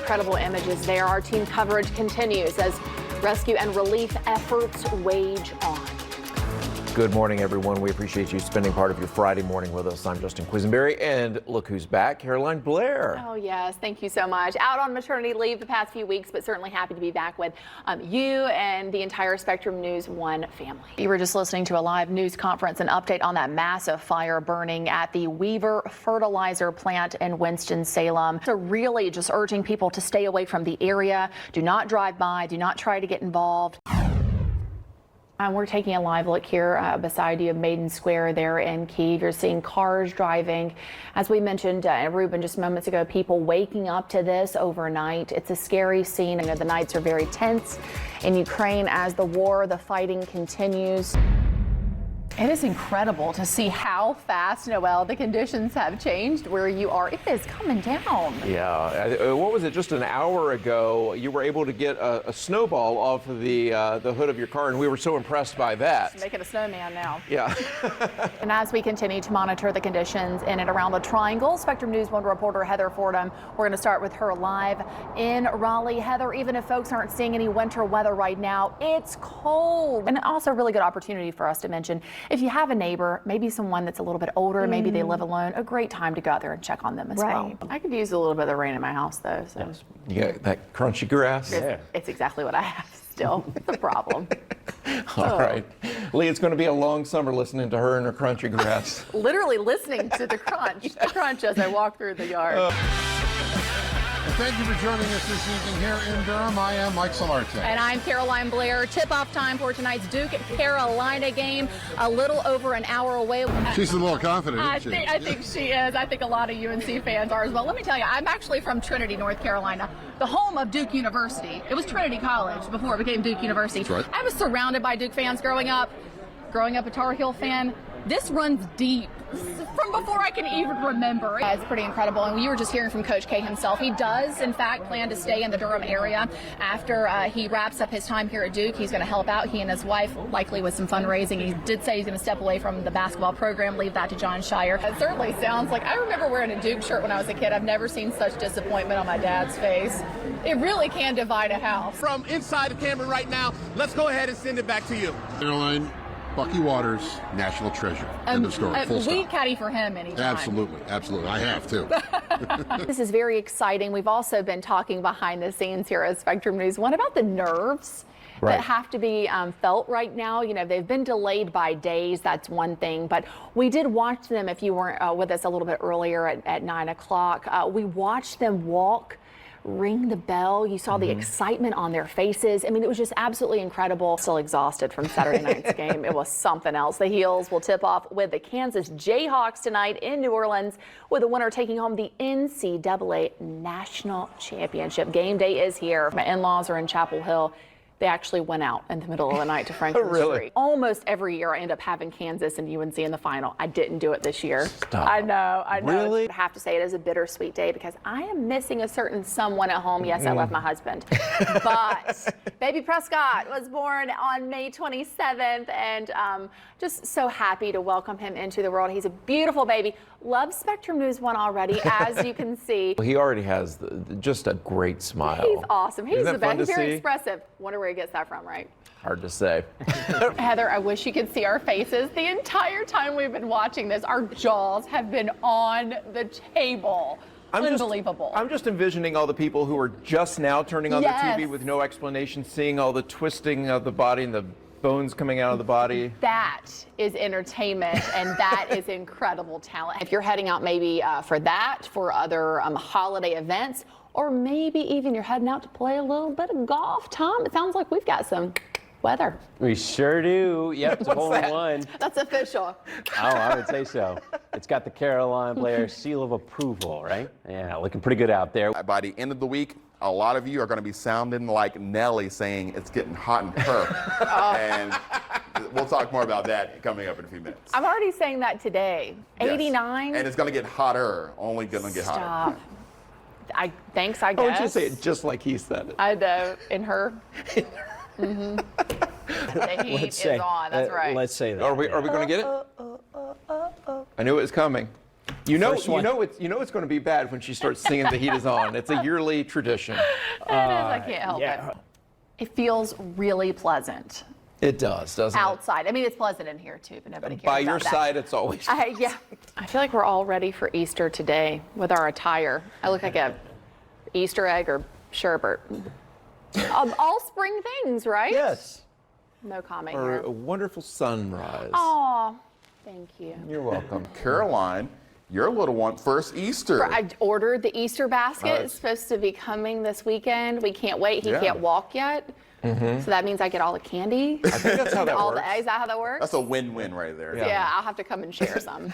incredible images there. Our team coverage continues as rescue and relief efforts wage on. Good morning, everyone. We appreciate you spending part of your Friday morning with us. I'm Justin Quisenberry, and look who's back, Caroline Blair. Oh, yes. Thank you so much. Out on maternity leave the past few weeks, but certainly happy to be back with you and the entire Spectrum News 1 family. You were just listening to a live news conference, an update on that massive fire burning at the Weaver fertilizer plant in Winston-Salem. So really just urging people to stay away from the area. Do not drive by. Do not try to get involved. We're taking a live look here beside you of Maiden Square there in Kyiv. You're seeing cars driving. As we mentioned, Ruben, just moments ago, people waking up to this overnight. It's a scary scene. I know the nights are very tense in Ukraine as the fighting continues. It is incredible to see how fast, Noel, the conditions have changed where you are. It is coming down. Yeah. What was it? Just an hour ago, you were able to get a snowball off of the hood of your car, and we were so impressed by that. Just making a snowman now. Yeah. And as we continue to monitor the conditions in and around the Triangle, Spectrum News 1 reporter Heather Fordham, we're going to start with her live in Raleigh. Heather, even if folks aren't seeing any winter weather right now, it's cold. And also a really good opportunity for us to mention, if you have a neighbor, maybe someone that's a little bit older, maybe they live alone, a great time to go out there and check on them as well. I could use a little bit of the rain in my house, though. So. Yes. You got that crunchy grass? It's exactly what I have still. It's a problem. All right. Lee, it's going to be a long summer listening to her and her crunchy grass. Literally listening to the crunch as I walk through the yard. Thank you for joining us this evening here in Durham. I am Mike Solarte. And I'm Caroline Blair. Tip-off time for tonight's Duke-Carolina game. A little over an hour away. She's a little confident, isn't she? I think she is. I think a lot of UNC fans are as well. Let me tell you, I'm actually from Trinity, North Carolina, the home of Duke University. It was Trinity College before it became Duke University. That's right. I was surrounded by Duke fans growing up a Tar Heel fan. This runs deep from before I can even remember. It's pretty incredible. And you were just hearing from Coach K himself. He does, in fact, plan to stay in the Durham area after he wraps up his time here at Duke. He's going to help out, he and his wife, likely with some fundraising. He did say he's going to step away from the basketball program, leave that to John Shire. It certainly sounds like, I remember wearing a Duke shirt when I was a kid. I've never seen such disappointment on my dad's face. It really can divide a house. From inside the camera right now, let's go ahead and send it back to you. Caroline, Bucky Waters, national treasure. End of story. Full stop. We'd caddy for him anytime. Absolutely, absolutely. I have too. This is very exciting. We've also been talking behind the scenes here at Spectrum News 1 about the nerves that have to be felt right now. You know, they've been delayed by days. That's one thing. But we did watch them, if you weren't with us a little bit earlier at 9 o'clock, we watched them walk, ring the bell. You saw the excitement on their faces. I mean, it was just absolutely incredible. Still exhausted from Saturday night's game. It was something else. The Heels will tip off with the Kansas Jayhawks tonight in New Orleans, with the winner taking home the NCAA National Championship. Game day is here. My in-laws are in Chapel Hill. They actually went out in the middle of the night to Franklin Street. Almost every year I end up having Kansas and UNC in the final. I didn't do it this year. Stop. I know. Really? I have to say it is a bittersweet day because I am missing a certain someone at home. Yes, I left my husband. But baby Prescott was born on May 27th, and just so happy to welcome him into the world. He's a beautiful baby. Loves Spectrum News 1 already, as you can see. He already has just a great smile. He's awesome. He's the best. He's very see? expressive. Wonder where he gets that from, right? Hard to say. Heather, I wish you could see our faces. The entire time we've been watching this, our jaws have been on the table. Unbelievable. I'm just envisioning all the people who are just now turning on the TV with no explanation, seeing all the twisting of the body and the bones coming out of the body. That is entertainment, and that is incredible talent. If you're heading out maybe for other holiday events, or maybe even you're heading out to play a little bit of golf, Tom, it sounds like we've got some weather. We sure do. Yep, it's a hole in one. That's official. Oh, I would say so. It's got the Caroline Blair seal of approval, right? Yeah, looking pretty good out there. By the end of the week, a lot of you are going to be sounding like Nelly saying it's getting hot in her. And we'll talk more about that coming up in a few minutes. I'm already saying that today. Yes. 89. And it's going to get hotter. Only going to get hotter. Thanks, I guess. Why don't you say it just like he said it? I know. In her. The heat is on. That's right. Let's say that. Are we going to get it? I knew it was coming. You know it's going to be bad when she starts singing "The Heat Is On." It's a yearly tradition. It is, I can't help it. It feels really pleasant It does, doesn't outside. I mean, it's pleasant in here too, but nobody cares By about your that. side, it's always. Yeah. I feel like we're all ready for Easter today with our attire. I look like a Easter egg or sherbet. All spring things, right? Yes. No comment Or here. a wonderful sunrise. Aw, thank you. You're welcome. Caroline, your little one, first Easter. I ordered the Easter basket. Nice. It's supposed to be coming this weekend. We can't wait. He Yeah. can't walk yet. So that means I get all the candy. I think that's how that all works. the eggs. Is that how that works? That's a win-win right there. Yeah, I'll have to come and share some.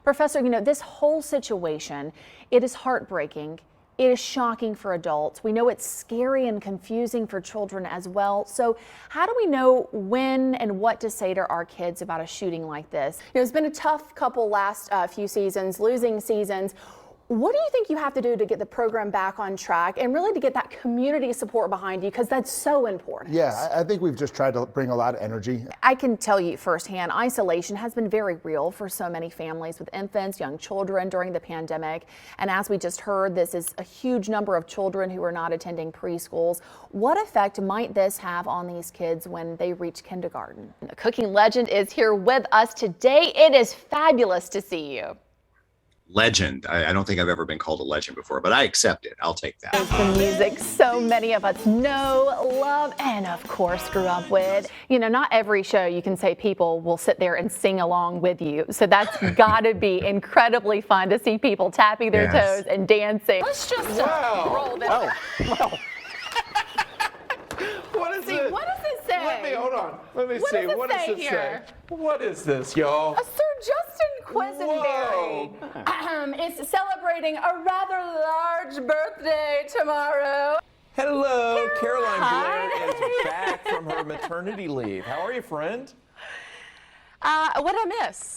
Professor, you know, this whole situation, it is heartbreaking. It is shocking for adults. We know it's scary and confusing for children as well. So how do we know when and what to say to our kids about a shooting like this? You know, it's been a tough couple last few seasons, losing seasons. What do you think you have to do to get the program back on track and really to get that community support behind you? Because that's so important. Yeah, I think we've just tried to bring a lot of energy. I can tell you firsthand, isolation has been very real for so many families with infants, young children during the pandemic. And as we just heard, this is a huge number of children who are not attending preschools. What effect might this have on these kids when they reach kindergarten? The cooking legend is here with us today. It is fabulous to see you. Legend. I don't think I've ever been called a legend before, but I accept it. I'll take that. It's the music so many of us know, love, and of course grew up with. You know, not every show you can say people will sit there and sing along with you. So that's got to be incredibly fun to see people tapping their Yes. toes and dancing. Let's just roll this. What is See, it? what does it say? Hold on. Let me What see. does it What does say it here? say? What is this, y'all? Sir Justin Quisenberry is celebrating a rather large birthday tomorrow. Hello, Caroline Blair is back from her maternity leave. How are you, friend? What did I miss?